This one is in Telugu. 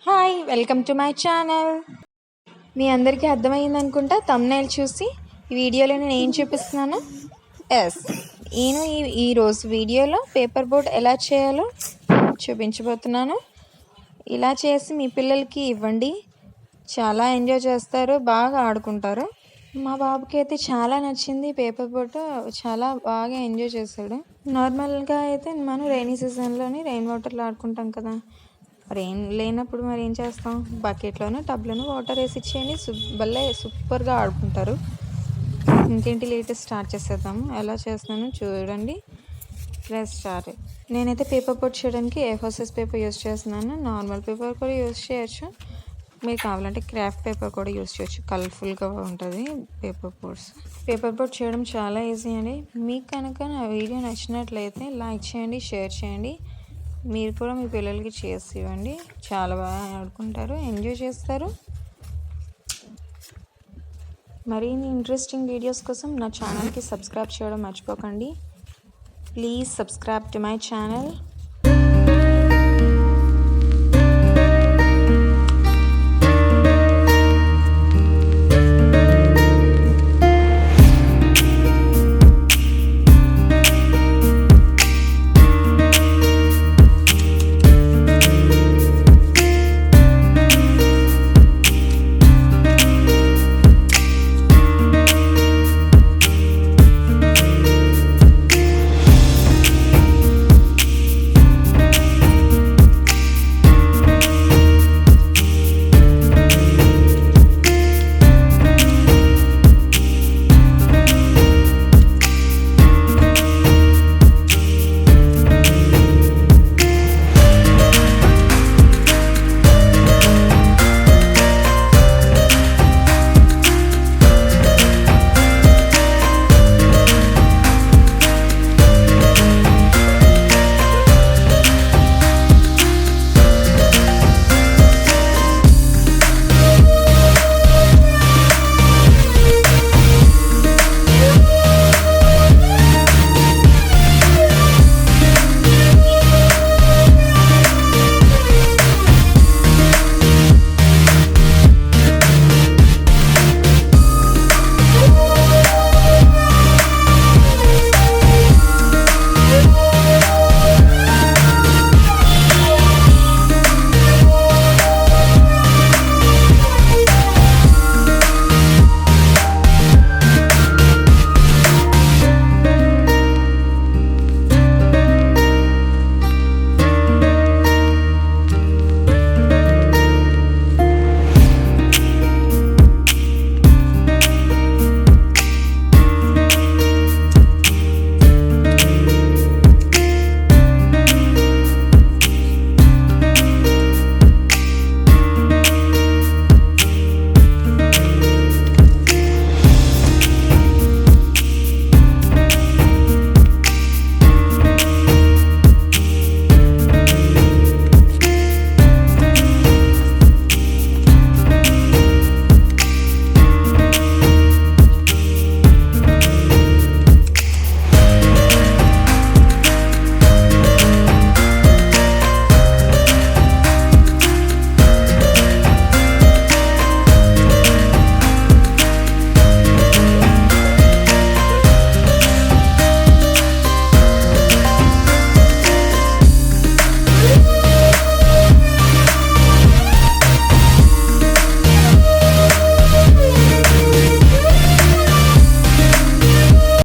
Hi welcome to my channel. మీ అందరికీ అర్థమైంది అనుకుంటా థంబ్నెయిల్ చూసి ఈ వీడియోలో నేను ఏం చూపిస్తున్నాను. నేను ఈరోజు వీడియోలో పేపర్ బోట్ ఎలా చేయాలో చూపించబోతున్నాను. ఇలా చేసి మీ పిల్లలకి ఇవ్వండి, చాలా ఎంజాయ్ చేస్తారు, బాగా ఆడుకుంటారు. మా బాబుకి అయితే చాలా నచ్చింది పేపర్ బోట్, చాలా బాగా ఎంజాయ్ చేశాడు. నార్మల్గా అయితే మనం రైనీ సీజన్లోని రెయిన్ వాటర్లో ఆడుకుంటాం కదా. రెయిన్ లేనప్పుడు మరి ఏం చేస్తాం, బకెట్లోనూ టబ్లోనూ వాటర్ వేసి ఇచ్చేయండి, భలే సూపర్గా ఆడుకుంటారు. ఇంకేంటి లేటెస్ట్ స్టార్ట్ చేసేద్దాము. ఎలా చేస్తున్నాను చూడండి. Press start. నేనైతే పేపర్ బోట్ చేయడానికి A4 సైజ్ పేపర్ యూజ్ చేస్తున్నాను. నార్మల్ పేపర్ కూడా యూజ్ చేయొచ్చు, మీరు కావాలంటే క్రాఫ్ట్ పేపర్ కూడా యూజ్ చేయొచ్చు, కలర్ఫుల్గా ఉంటుంది పేపర్ బోట్స్. పేపర్ బోట్ చేయడం చాలా ఈజీ అండి. మీకు కనుక నా వీడియో నచ్చినట్లయితే లైక్ చేయండి, షేర్ చేయండి. మీరు కూడా మీ పిల్లలకి చేసి ఇవ్వండి, చాలా బాగా ఆడుకుంటారు, ఎంజాయ్ చేస్తారు. మరిన్ని ఇంట్రెస్టింగ్ వీడియోస్ కోసం నా ఛానల్కి సబ్స్క్రైబ్ చేయడం మర్చిపోకండి. Please subscribe to my channel.